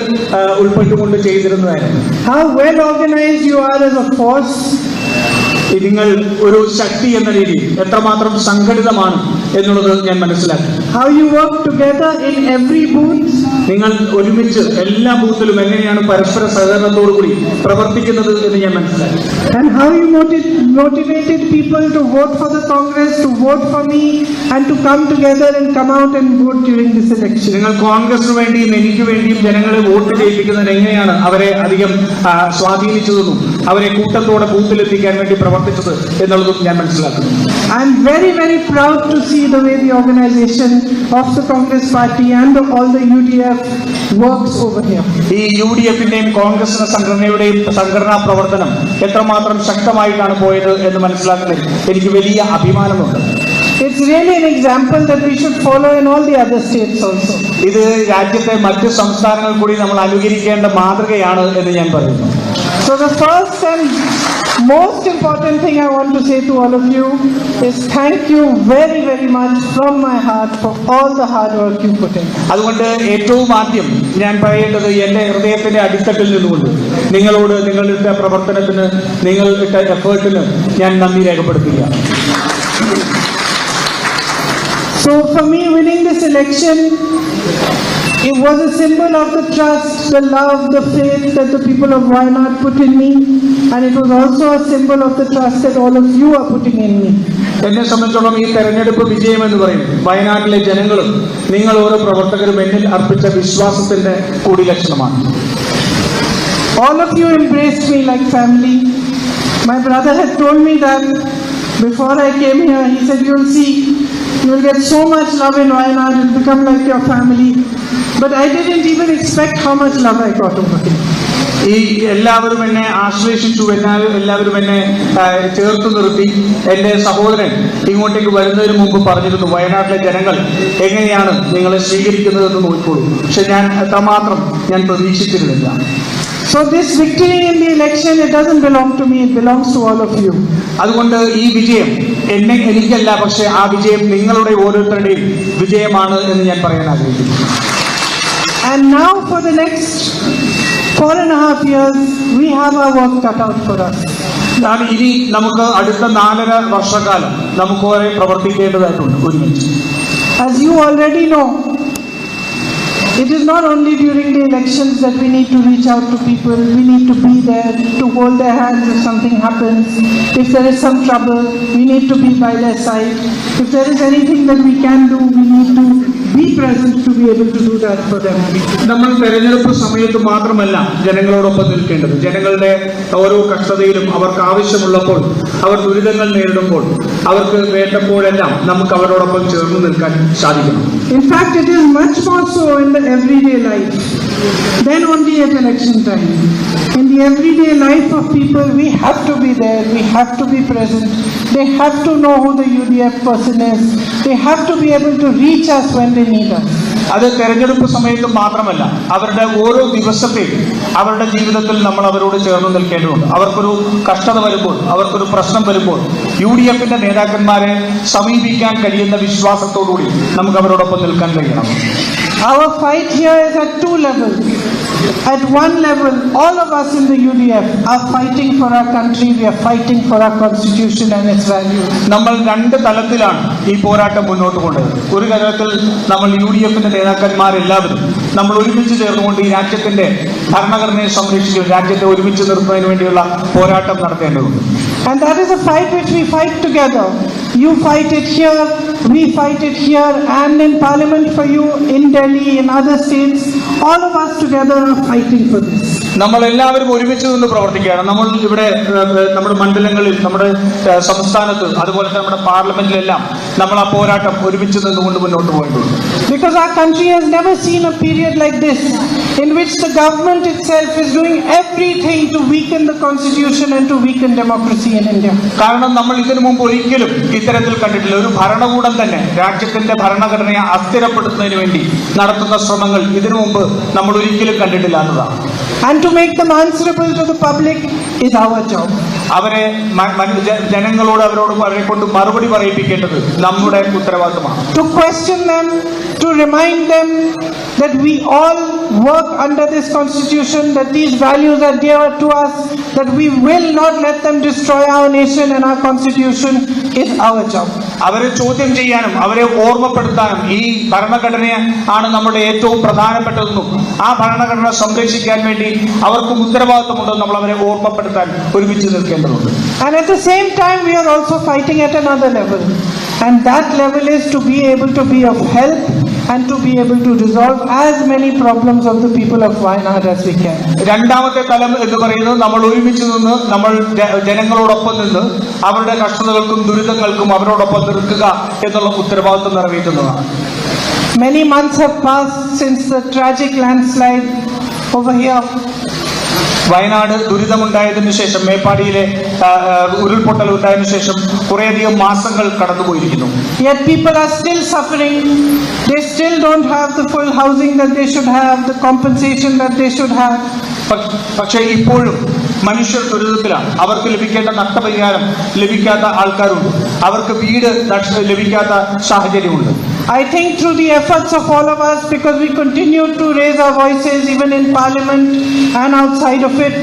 ഉൾപ്പെട്ടുകൊണ്ട് ചെയ്തിരുന്നതായിരുന്നു. How well organized you are as a force. നിങ്ങൾ ഒരു ശക്തി എന്ന രീതിയിൽ എത്രമാത്രം സംഘടിതമാണ് എന്നുള്ളത് ഞാൻ മനസ്സിലാക്കി. How you work together in every booth. നിങ്ങൾ ഒരുമിച്ച് എല്ലാ ബൂത്തിലും എങ്ങനെയാണ് പരസ്പര സഹകരണത്തോടു കൂടി പ്രവർത്തിക്കുന്നത് എന്ന് ഞാൻ മനസ്സിലാക്കി. And how you motivated people to vote for the Congress, to vote for me and to come together and come out and vote during this election. നിങ്ങൾ കോൺഗ്രസിന് വേണ്ടിയും എനിക്ക് വേണ്ടിയും ജനങ്ങളെ വോട്ട് ചെയ്യിപ്പിക്കുന്നത് എങ്ങനെയാണ് അവരെ അധികം സ്വാധീനിച്ചതെന്നും അവരെ കൂട്ടത്തോടെ ബൂത്തിലെത്തിക്കാൻ വേണ്ടി പ്രവർത്തിച്ചത് എന്നുള്ളതും ഞാൻ മനസ്സിലാക്കുന്നു. I am very, very proud to see the way the organization of the Congress party and all the UDF works over here. ഈ UDF-ന്റെയും കോൺഗ്രസ് സംഘടനയുടെയും സംഘടനാ പ്രവർത്തനം എത്രമാത്രം ശക്തമായിട്ടാണ് പോയത് എന്ന് മനസ്സിലാക്കുന്നതിൽ എനിക്ക് വലിയ അഭിമാനമുണ്ട്. It's really an example that we should follow in all the other states also. ഇത് രാജ്യത്തെ മറ്റ് സംസ്ഥാനങ്ങൾ കൂടി നമ്മൾ അനുകരിക്കേണ്ട മാതൃകയാണ് എന്ന് ഞാൻ പറയുന്നു. So the first and most important thing I want to say to all of you is thank you very, very much from my heart for all the hard work you put in. അതുകൊണ്ട് ഏറ്റവും ആദ്യം ഞാൻ പറയേണ്ടത് എൻ്റെ ഹൃദയത്തിന്റെ അടിത്തട്ടിൽ നിന്നുകൊണ്ട് നിങ്ങളോട് നിങ്ങളുടെ പ്രവർത്തനത്തിന്, നിങ്ങളുടെ എഫേർട്ടിന് ഞാൻ നന്ദി രേഖപ്പെടുത്തുകയാണ്. So for me, winning this election, it was a symbol of the trust, the love, the faith that the people of Wayanad put in me, and it was also a symbol of the trust that all of you are putting in me. എന്നെ സംബന്ധിച്ചോളം ഈ തെരഞ്ഞെടുപ്പ് വിജയം എന്ന് പറയും വയനാട്ടിലെ ജനങ്ങളും നിങ്ങൾ ഓരോ പ്രവർത്തകരും എന്നിൽ അർപ്പിച്ച വിശ്വാസത്തിന്റെ കൂടി ലക്ഷണമാണ്. All of you embraced me like family. My brother had told me that before I came here. He said, "You'll see, you will get so much love in Wayanad, it will become like your family." But I didn't even expect how much love I got over here. ഈ എല്ലാവരും എന്നെ ആശ്ലേഷിച്ചു, എല്ലാവരും എന്നെ ചേർത്ത് നിർത്തി. എൻ്റെ സഹോദരൻ ഇങ്ങോട്ടേക്ക് വരുന്നതിന് മുമ്പ് പറഞ്ഞിരുന്നു, വയനാട്ടിലെ ജനങ്ങൾ എങ്ങനെയാണ് നിങ്ങളെ സ്വീകരിക്കുന്നതെന്ന് നോക്കിക്കോളൂ. പക്ഷെ ഞാൻ എത്രമാത്രം ഞാൻ പ്രതീക്ഷിച്ചിരുന്നില്ല. So this victory in the election, it doesn't belong to me, it belongs to all of you. അതുകൊണ്ട് ഈ വിജയം എനിക്കല്ല, പക്ഷെ ആ വിജയം നിങ്ങളുടെ ഓരോരുത്തരുടെയും വിജയമാണ് എന്ന് ഞാൻ പറയാൻ ആഗ്രഹിക്കുന്നു. And now for the next 4.5 years, we have our work cut out for us. ഇനി നമുക്ക് അടുത്ത 4.5 വർഷക്കാലം നമുക്ക് പ്രവർത്തിക്കേണ്ടതായിട്ടുണ്ട് ഒരുമിച്ച്. As you already know, It is not only during the elections that we need to reach out to people, we need to be there to hold their hands if something happens. If there is some trouble, we need to be by their side. If there is anything that we can do, we need to be present to be able to do that for them. നമ്മൾ തെരഞ്ഞെടുപ്പ് സമയത്ത് മാത്രമല്ല ജനങ്ങളോടൊപ്പം നിൽക്കേണ്ടത്. ജനങ്ങളുടെ ഓരോ കഷ്ടതയിലും അവർക്ക് ആവശ്യമുള്ളപ്പോൾ, അവർ ദുരിതങ്ങൾ നേരിടുമ്പോൾ, അവർക്ക് വേണ്ടപ്പോഴെല്ലാം നമുക്ക് അവരോടൊപ്പം ചേർന്ന് നിൽക്കാൻ സാധിക്കണം. In fact, it is much more so in the everyday life than only at election time. In the everyday life of people, we have to be there, we have to be present. They have to know who the UDF person is. They have to be able to reach us when they need us. അത് തെരഞ്ഞെടുപ്പ് സമയത്ത് മാത്രമല്ല, അവരുടെ ഓരോ ദിവസത്തെയും അവരുടെ ജീവിതത്തിൽ നമ്മൾ അവരോട് ചേർന്ന് നിൽക്കേണ്ടതുണ്ട്. അവർക്കൊരു കഷ്ടത വരുമ്പോൾ, അവർക്കൊരു പ്രശ്നം വരുമ്പോൾ UDFന്റെ നേതാക്കന്മാരെ സമീപിക്കാൻ കഴിയുന്ന വിശ്വാസത്തോടുകൂടി നമുക്ക് അവരോടൊപ്പം നിൽക്കാൻ കഴിയണം. Our fight here is at two levels. At one level, all of us in the UDF are fighting for our country, we are fighting for our constitution and its values. നമ്മൾ രണ്ട് തലത്തിലാണ് ഈ പോരാട്ടം മുന്നോട്ട് കൊണ്ടുപോകുന്നത്. ഒരു തലത്തിൽ നമ്മൾ UDFന്റെ നേതാക്കന്മാരെല്ലാവരും നമ്മൾ ഒരുമിച്ച് ചേർന്നുകൊണ്ട് ഈ രാജ്യത്തിന്റെ ഭരണഘടനയെ സംരക്ഷിക്കും, രാജ്യത്തെ ഒരുമിച്ച് നിർത്തുന്നതിന് വേണ്ടിയുള്ള പോരാട്ടം നടത്തേണ്ടതുണ്ട്. And that is a fight which we fight together. You fight it here, we fight it here, and in Parliament for you, in Delhi, in other states, all of us together are fighting for this. നമ്മൾ എല്ലാവരും ഒരുമിച്ച് നിന്ന് പ്രവർത്തിക്കുകയാണ്. നമ്മൾ ഇവിടെ നമ്മുടെ മണ്ഡലങ്ങളിൽ, നമ്മുടെ സംസ്ഥാനത്ത്, അതുപോലെ തന്നെ നമ്മുടെ പാർലമെന്റിലെല്ലാം നമ്മൾ ആ പോരാട്ടം ഒരുമിച്ച് നിന്നുകൊണ്ട് മുന്നോട്ട് പോയിട്ടുണ്ട്. Because our country has never seen a period like this in which the government itself is doing everything to weaken the constitution and to weaken democracy in India. കാരണം നമ്മൾ ഇതിനു മുമ്പ് ഒരിക്കലും ഇത്തരത്തിൽ കണ്ടിട്ടില്ല. ഒരു ഭരണകൂടം തന്നെ രാജ്യത്തിന്റെ ഭരണഘടനയെ അസ്ഥിരപ്പെടുത്തുന്നതിന് വേണ്ടി നടത്തുന്ന ശ്രമങ്ങൾ ഇതിനു മുമ്പ് നമ്മൾ ഒരിക്കലും കണ്ടിട്ടില്ല എന്നതാണ്. And to make them answerable to the public is our job. അവരെ ജനങ്ങളോട് അവരെ കൊണ്ട് മറുപടി പറയിപ്പിക്കേണ്ടത് നമ്മുടെ ഉത്തരവാദിത്തമാണ്. To question them, to remind them that we all work under this constitution, that these values are dear to us, that we will not let them destroy our nation and our constitution is our job. അവരെ ചോദ്യം ചെയ്യാനും അവരെ ഓർമ്മപ്പെടുത്താനും ഈ ഭരണഘടനയെ ആണ് നമ്മുടെ ഏറ്റവും പ്രധാനപ്പെട്ടതെന്നും ആ ഭരണഘടന സംരക്ഷിക്കാൻ വേണ്ടി അവർക്കും ഉത്തരവാദിത്തമുണ്ടെന്നും നമ്മൾ അവരെ ഓർമ്മപ്പെടുത്താൻ ഒരുമിച്ച് നിൽക്കേണ്ടതുണ്ട്. And at the same time we are also fighting at another level, and that level is to be able to be of help and to be able to resolve as many problems of the people of Wayanad as we can. രണ്ടാമത്തെ തലം എന്ന് പറയുന്നത് നമ്മൾ ഒരുമിച്ച് നിന്ന് നമ്മൾ ജനങ്ങളോടൊപ്പം നിന്ന് അവരുടെ കഷ്ടതകൾക്കും ദുരിതങ്ങൾക്കും അവരോടൊപ്പം നിൽക്കുക എന്നുള്ള ഉത്തരവാദിത്വം നിറവേറ്റുന്നതാണ്. Many months have passed since the tragic landslide over here. Wayanad ദുരിതമുണ്ടായതിനു ശേഷം, മേപ്പാടിയിലെ ഉരുൾപൊട്ടൽ ഉണ്ടായതിനു ശേഷം കുറേയധികം മാസങ്ങൾ കടന്നുപോയിരിക്കുന്നു. Yet people are still suffering. They still don't have the full housing that they should have, the compensation that they should have. പക്ഷേ ഇപ്പോഴും മനുഷ്യർ ദുരിതത്തിലാണ്. അവർക്ക് ലഭിക്കേണ്ട നഷ്ടപരിഹാരം ലഭിക്കാത്ത ആൾക്കാരുണ്ട്. അവർക്ക് വീട് ലഭിക്കാത്ത സാഹചര്യമുണ്ട്. I think through the efforts of all of us, because we continue to raise our voices even in Parliament and outside of it,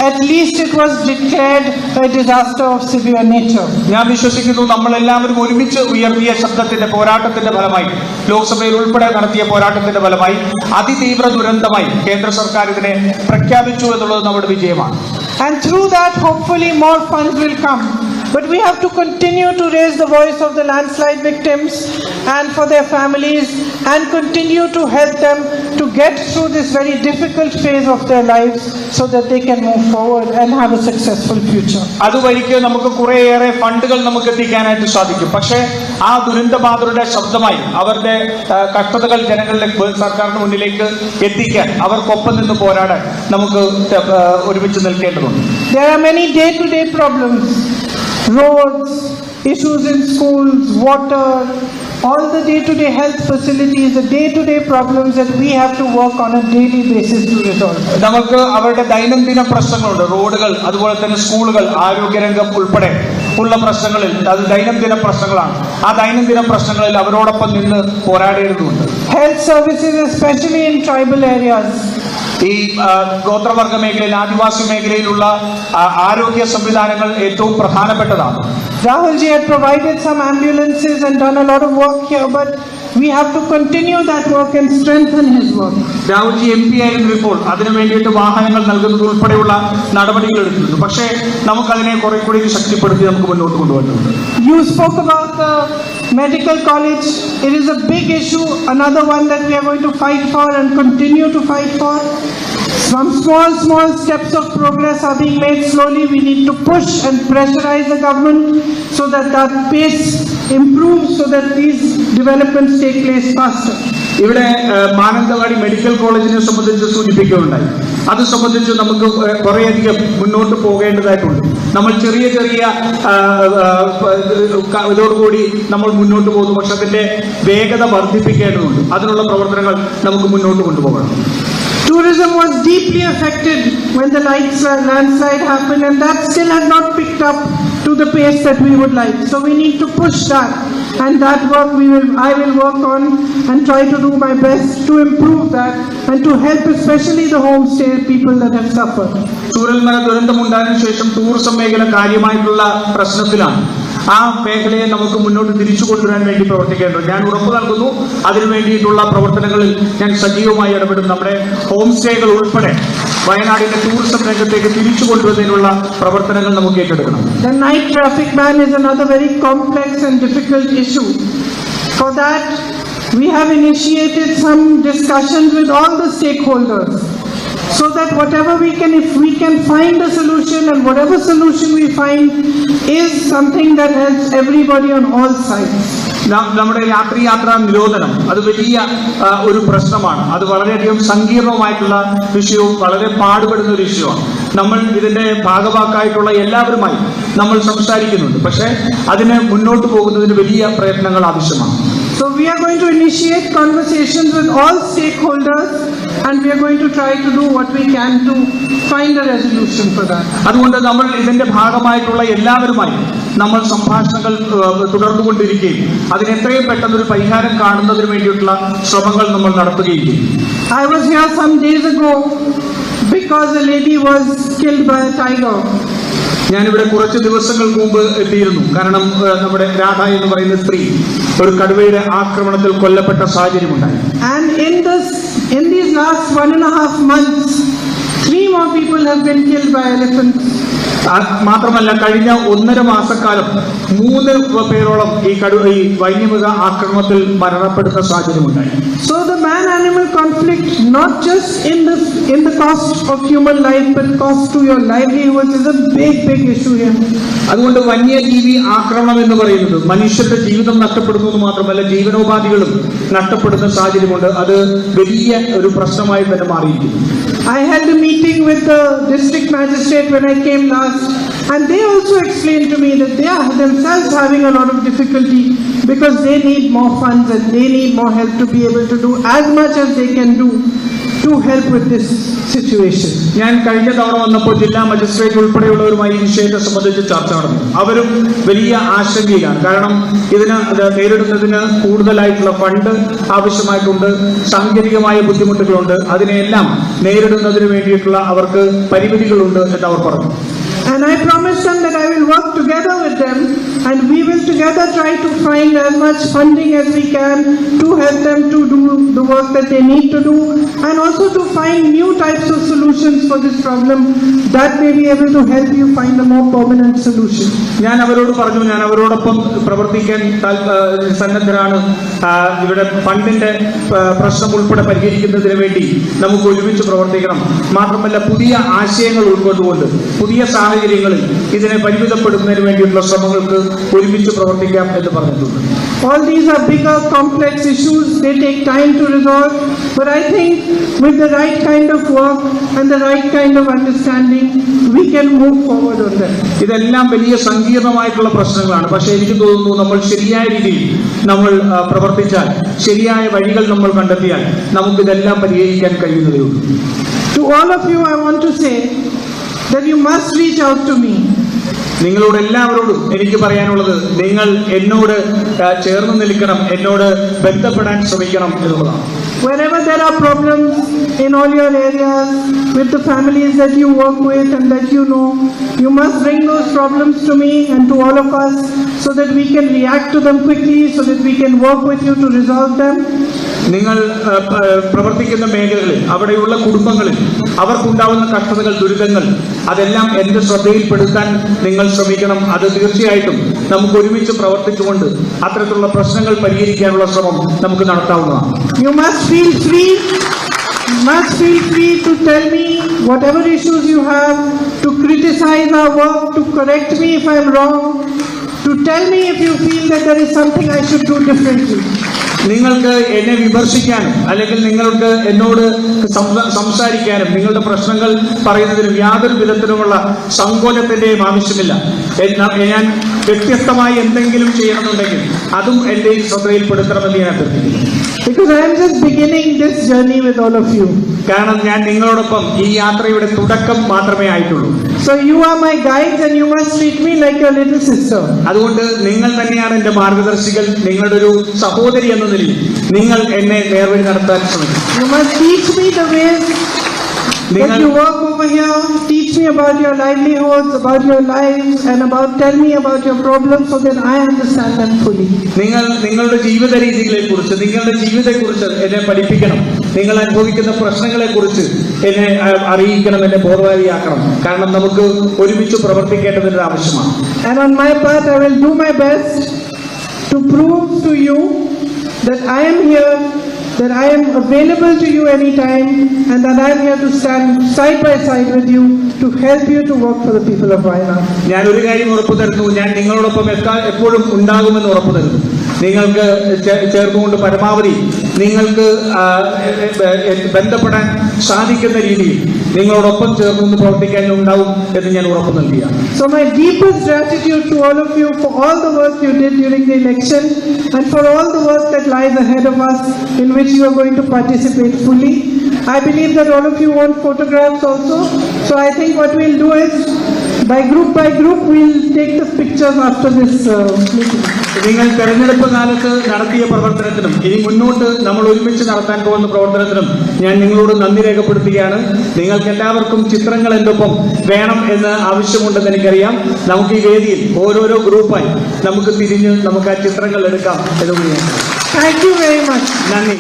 at least it was declared a disaster of severe nature. ഞാൻ വിശ്വസിക്കുന്നു നമ്മളെല്ലാവരും ഒരുമിച്ച് ഉയർത്തിയ ശബ്ദത്തിന്റെ പോരാട്ടത്തിന്റെ ഫലമായി, ലോക്സഭയിൽ ഉൾപ്പെടെ നടത്തിയ പോരാട്ടത്തിന്റെ ഫലമായി അതിതീവ്ര ദുരന്തമായി കേന്ദ്ര സർക്കാർ ഇതിനെ പ്രഖ്യാപിച്ചു എന്നുള്ളത് നമ്മുടെ വിജയമാണ്. And through that hopefully more funds will come. But we have to continue to raise the voice of the landslide victims and for their families, and continue to help them to get through this very difficult phase of their lives so that they can move forward and have a successful future. അതുവഴിക്ക് നമുക്ക് കുറേയേറെ ഫണ്ടുകൾ നമുക്ക് എത്തിക്കാനായിട്ട് സാധിക്കും. പക്ഷേ ആ ദുരന്തബാധിതരുടെ ശബ്ദമായി അവരുടെ കഷ്ടതകൾ ജനങ്ങളിലേക്ക്, സർക്കാരിന് മുന്നിലേക്ക് എത്തിക്കാൻ, അവർക്കൊപ്പം നിന്ന് പോരാടാൻ നമുക്ക് ഒരുമിച്ച് നിൽക്കേണ്ടതുണ്ട്. There are many day-to-day problems. Roads, issues in schools, water, all the day-to-day health facilities, the day-to-day problems that we have to work on a daily basis to resolve. നമുക്ക് അവരുടെ ദൈനംദിന പ്രശ്നങ്ങളുണ്ട്. റോഡുകൾ, അതുപോലെ തന്നെ സ്കൂളുകൾ, ആരോഗ്യരംഗം ഉൾപ്പെടെ ഉള്ള പ്രശ്നങ്ങളിൽ അത് ദൈനംദിന പ്രശ്നങ്ങളാണ്. ആ ദൈനംദിന പ്രശ്നങ്ങളിൽ അവരോടൊപ്പം നിന്ന് പോരാടേണ്ടതുണ്ട്. Health services, especially in tribal areas. ഈ ഗോത്രവർഗ മേഖലയിൽ, ആദിവാസി മേഖലയിലുള്ള ആരോഗ്യ സംവിധാനങ്ങൾ ഏറ്റവും പ്രധാനപ്പെട്ടതാണ്. Rahul ji had provided some ambulances and done a lot of work here, but we have to continue that work and strengthen his work. Rahulji MP ആയിരുന്നപ്പോൾ അതിനു വേണ്ടിയിട്ട് വാഹനങ്ങൾ നൽകുന്നത് ഉൾപ്പെടെയുള്ള നടപടികൾ എടുത്തിരുന്നു. പക്ഷേ നമുക്കതിനെ കുറെ കൂടി ശക്തിപ്പെടുത്തി നമുക്ക് മുന്നോട്ട് കൊണ്ടുപോകുന്നുണ്ട്. You spoke about the medical college. It is a big issue, another one that we are going to fight for and continue to fight for. Some small steps of progress are being made slowly. We need to push and pressurize the government so that that pace improves, so that these developments take place faster. ഇവിടെ മാനന്തവാടി മെഡിക്കൽ കോളേജിനെ സംബന്ധിച്ച് സൂചിപ്പിക്കുകയുണ്ടായി. അത് സംബന്ധിച്ച് നമുക്ക് കുറേയധികം മുന്നോട്ട് പോകേണ്ടതായിട്ടുണ്ട്. നമ്മൾ ചെറിയ ഇതോടുകൂടി നമ്മൾ മുന്നോട്ട് പോകുന്നു. പക്ഷെ അതിന്റെ വേഗത വർദ്ധിപ്പിക്കേണ്ടതുണ്ട്. അതിനുള്ള പ്രവർത്തനങ്ങൾ നമുക്ക് മുന്നോട്ട് കൊണ്ടുപോകണം. Tourism was deeply affected when the landslide happened, and that still has not picked up to the pace that we would like. So we need to push that, and that work I will work on and try to do my best to improve that and to help especially the homestay people that have suffered. Chooralmala ദുരന്തമുണ്ടായതിനു ശേഷം ടൂറിസം മേഖല കാര്യമായിട്ടുള്ള പ്രശ്നത്തിലാണ്. ആ മേഖലയെ നമുക്ക് മുന്നോട്ട് തിരിച്ചു കൊണ്ടുവരാൻ വേണ്ടി പ്രവർത്തിക്കേണ്ടത്. ഞാൻ ഉറപ്പു നൽകുന്നു, അതിനു വേണ്ടിയിട്ടുള്ള പ്രവർത്തനങ്ങളിൽ ഞാൻ സജീവമായി ഇടപെടും. നമ്മുടെ ഹോം സ്റ്റേകൾ ഉൾപ്പെടെ വയനാടിന്റെ ടൂറിസം രംഗത്തേക്ക് തിരിച്ചു കൊണ്ടുവരുന്നതിനുള്ള പ്രവർത്തനങ്ങൾ നമുക്ക് ഏറ്റെടുക്കണം. The night traffic ban is another very complex and difficult issue. For that, we have initiated some discussions with all the stakeholders, so that whatever if we can find a solution, and whatever solution we find is something that helps everybody on all sides. നമ്മുടെ യാത്രാ നിരോധനം അത് വലിയ ഒരു പ്രശ്നമാണ്. അത് വളരെയധികം സങ്കീർണമായിട്ടുള്ള വിഷയവും വളരെ പാടുപെടുന്ന ഒരു വിഷയമാണ്. നമ്മൾ ഇതിന്റെ ഭാഗവാക്കായിട്ടുള്ള എല്ലാവരുമായി നമ്മൾ സംസാരിക്കുന്നുണ്ട്. പക്ഷേ അതിന് മുന്നോട്ട് പോകുന്നതിന് വലിയ പ്രയത്നങ്ങൾ ആവശ്യമാണ്. So we are going to initiate conversations with all stakeholders, and we are going to try to do what we can to find a resolution for that. അതുകൊണ്ട് നമ്മൾ ഇതിന്റെ ഭാഗമായിട്ടുള്ള എല്ലാവരുമായി നമ്മൾ സംഭാഷണങ്ങൾ തുടർന്നുകൊണ്ടിരിക്കുകയും അതിന് എത്രയും പെട്ടെന്ന് ഒരു പരിഹാരം കാണുന്നതിന് വേണ്ടിയിട്ടുള്ള ശ്രമങ്ങൾ നമ്മൾ നടത്തുകയും ചെയ്യും. I was here some days ago because a lady was killed by a tiger. ഞാനിവിടെ കുറച്ച് ദിവസങ്ങൾക്ക് മുമ്പ് എത്തിയിരുന്നു. കാരണം നമ്മുടെ രാധ എന്ന് പറയുന്ന സ്ത്രീ ഒരു കടുവയുടെ ആക്രമണത്തിൽ കൊല്ലപ്പെട്ട സാഹചര്യമുണ്ടായി. And in these last 1.5 months, 3 more people have been killed by elephants. മാത്രമല്ല കഴിഞ്ഞ 1.5 മാസക്കാലം 3 പേരോളം ഈ വന്യമൃഗ ആക്രമണത്തിൽ മരണപ്പെടുന്ന സാഹചര്യമുണ്ടായി. So the man-animal conflict, not just in the cost of human life, but cost to your livelihoods, is a big issue here. അതുകൊണ്ട് വന്യജീവി ആക്രമണം എന്ന് പറയുന്നത് മനുഷ്യരുടെ ജീവിതം നഷ്ടപ്പെടുന്നത് മാത്രമല്ല ജീവനോപാധികളും നഷ്ടപ്പെടുന്ന സാഹചര്യമുണ്ട്. അത് വലിയ ഒരു പ്രശ്നമായി തന്നെ മാറിയിരിക്കുന്നു. I had a meeting with the district magistrate when I came last, and they also explained to me that they are themselves having a lot of difficulty because they need more funds and they need more help to be able to do as much as they can do to help with this situation. ഞാൻ കഴിഞ്ഞ തവണ വന്നപ്പോൾ ജില്ലാ മജിസ്ട്രേറ്റ് ഉൾപ്പെടെയുള്ളവരുമായി ഈ വിഷയത്തെ സംബന്ധിച്ച് ചർച്ച നടന്നു. അവരും വലിയ ആശങ്കയിലാണ്. കാരണം ഇതിന് നേരിടുന്നതിന് കൂടുതലായിട്ടുള്ള ഫണ്ട് ആവശ്യമായിട്ടുണ്ട്, സാങ്കേതികമായ ബുദ്ധിമുട്ടുകളുണ്ട്. അതിനെല്ലാം നേരിടുന്നതിന് വേണ്ടിയിട്ടുള്ള അവർക്ക് പരിമിതികളുണ്ട് എന്ന് അവർ പറഞ്ഞു. And I promised them that I will work together with them, and we will together try to find as much funding as we can to help them to do the work that they need to do, and also to find new types of solutions for this problem that may be able to help you find a more permanent solution. ഞാൻ അവരോട് പറഞ്ഞു, ഞാൻ അവരോടൊപ്പം പ്രവർത്തിക്കാൻ സന്നദ്ധരാണ്. ഇവിടെ ഫണ്ടിന്റെ പ്രശ്നം ഉൾപ്പെടെ പരിഹരിക്കുന്നതിന് വേണ്ടി നമുക്ക് ഒരുമിച്ച് പ്രവർത്തിക്കണം. മാത്രമല്ല പുതിയ ആശയങ്ങൾ ഉൾക്കൊണ്ടുകൊണ്ട് പുതിയ സാഹചര്യങ്ങളിൽ ഇതിനെ പരിമിതപ്പെടുത്തുന്നതിന് വേണ്ടിയുള്ള ശ്രമങ്ങൾക്ക് ഒരുമിച്ച് പ്രവർത്തിക്കാം എന്ന് പറഞ്ഞിട്ടുണ്ട്. All these are bigger, complex issues. They take time to resolve. But I think with the right kind of work and the right kind of understanding, we can move forward on them. ഇതെല്ലാം വലിയ സങ്കീർണമായിട്ടുള്ള പ്രശ്നങ്ങളാണ്. പക്ഷേ എനിക്ക് തോന്നുന്നു നമ്മൾ ശരിയായ രീതിയിൽ നമ്മൾ പ്രവർത്തിച്ചാൽ, ശരിയായ വഴികൾ നമ്മൾ കണ്ടെത്തിയാൽ നമുക്കിതെല്ലാം പരിഹരിക്കാൻ കഴിയുന്നതേ ഉള്ളൂ. To all of you, I want to say that you must reach out to me. നിങ്ങളോട് എല്ലാവരോടും എനിക്ക് പറയാനുള്ളത്, നിങ്ങൾ എന്നോട് ചേർന്ന് നിൽക്കണം, എന്നോട് ബന്ധപ്പെടാൻ ശ്രമിക്കണം എന്നുള്ളതാണ്. Wherever there are problems in all your areas, with the families that you work with and that you know, you must bring those problems to me and to all of us so that we can react to them quickly, so that we can work with you to resolve them. നിങ്ങൾ പ്രവർത്തിക്കുന്ന മേഖലകളിൽ, അവിടെയുള്ള കുടുംബങ്ങളിൽ അവർക്കുണ്ടാവുന്ന കഷ്ടതകൾ, ദുരിതങ്ങൾ, അതെല്ലാം എന്റെ ശ്രദ്ധയിൽപ്പെടുത്താൻ നിങ്ങൾ ശ്രമിക്കണം. അത് തീർച്ചയായിട്ടും നമുക്ക് ഒരുമിച്ച് പ്രവർത്തിച്ചുകൊണ്ട് അത്തരത്തിലുള്ള പ്രശ്നങ്ങൾ പരിഹരിക്കാനുള്ള ശ്രമം നമുക്ക് നടത്താവുന്നതാണ്. You must feel free. Must feel free to tell me whatever issues you have, to criticize our work, to correct me if I'm wrong, to tell me if you feel that there is something I should do differently. നിങ്ങൾക്ക് എന്നെ വിമർശിക്കാനും അല്ലെങ്കിൽ നിങ്ങൾക്ക് എന്നോട് സംസാരിക്കാനും നിങ്ങളുടെ പ്രശ്നങ്ങൾ പറയുന്നതിനും യാതൊരു വിധത്തിലുമുള്ള സങ്കോചത്തിന്റെയും ആവശ്യമില്ല. ഞാൻ വ്യത്യസ്തമായി എന്തെങ്കിലും ചെയ്യണമെന്നുണ്ടെങ്കിൽ അതും എന്റെ ശ്രദ്ധയിൽപ്പെടുത്തണമെന്ന് ഞാൻ അഭ്യർത്ഥിക്കുന്നു. Because I am just beginning this journey with all of you. കാരണം ഞാൻ നിങ്ങളോടൊപ്പം ഈ യാത്രയുടെ തുടക്കം മാത്രമേ ആയിട്ടുള്ളൂ. So you are my guides and you must treat me like your little sister. അതുകൊണ്ട് നിങ്ങൾ തന്നെയാണ് എന്റെ മാർഗദർശികൾ. നിങ്ങളുടെ ഒരു സഹോദരി എന്ന നിലയിൽ നിങ്ങൾ എന്നെ നേർവഴി നടത്താൻ ശ്രമിക്കും. You must teach me the ways that you work over here. Teach me about your livelihoods, about your lives, and tell me about your problems so that I understand them fully. നിങ്ങളുടെ ജീവിത രീതികളെ കുറിച്ച്, നിങ്ങളുടെ ജീവിതത്തെക്കുറിച്ച് എന്നെ പഠിപ്പിക്കണം. നിങ്ങൾ അനുഭവിക്കുന്ന പ്രശ്നങ്ങളെ കുറിച്ച് എന്നെ അറിയിക്കണം, എന്നെ ബോധവാരിയാക്കണം. കാരണം നമുക്ക് ഒരുമിച്ച് പ്രവർത്തിക്കേണ്ടതിന്റെ ആവശ്യമാണ്. And on my part, I will do my best to prove to you that I am here, that I am available to you anytime, and that I am here to stand side by side with you to help you to work for the people of Wayanad. ഞാൻ ഒരു കാര്യം ഉറപ്പു തരുന്നു, ഞാൻ നിങ്ങളോടൊപ്പം എപ്പോഴും ഉണ്ടാകുമെന്ന് ഉറപ്പു തരുന്നു. നിങ്ങൾക്ക് ചേർന്നുകൊണ്ട് പരമാവധി നിങ്ങൾക്ക് ബന്ധപ്പെടാൻ സാധിക്കുന്ന രീതിയിൽ നിങ്ങളോടൊപ്പം ചേർന്ന് പ്രവർത്തിക്കാൻ ഉണ്ടാവും എന്ന് ഞാൻ ഉറപ്പു നൽകുകയാണ്. So my deepest gratitude to all of you for all the work you did during the election and for all the work that lies ahead of us in which you are going to participate fully. I believe that all of you want photographs also. So I think what we'll do is by group we'll take the pictures after this meeting. നിങ്ങൾ തെരഞ്ഞെടുപ്പ് കാലത്ത് നടത്തിയ പ്രവർത്തനത്തിനും ഇനി മുന്നോട്ട് നമ്മൾ ഒരുമിച്ച് നടത്താൻ പോകുന്ന പ്രവർത്തനത്തിനും ഞാൻ നിങ്ങളോട് നന്ദി രേഖപ്പെടുത്തുകയാണ്. നിങ്ങൾക്ക് എല്ലാവർക്കും ചിത്രങ്ങൾ എൻ്റെ ഒപ്പം വേണം എന്ന് ആവശ്യമുണ്ടെന്ന് എനിക്കറിയാം. നമുക്ക് ഈ വേദിയിൽ ഓരോരോ ഗ്രൂപ്പായി നമുക്ക് തിരിഞ്ഞ് നമുക്ക് ആ ചിത്രങ്ങൾ എടുക്കാം എന്ന്. Thank you very much. നന്ദി.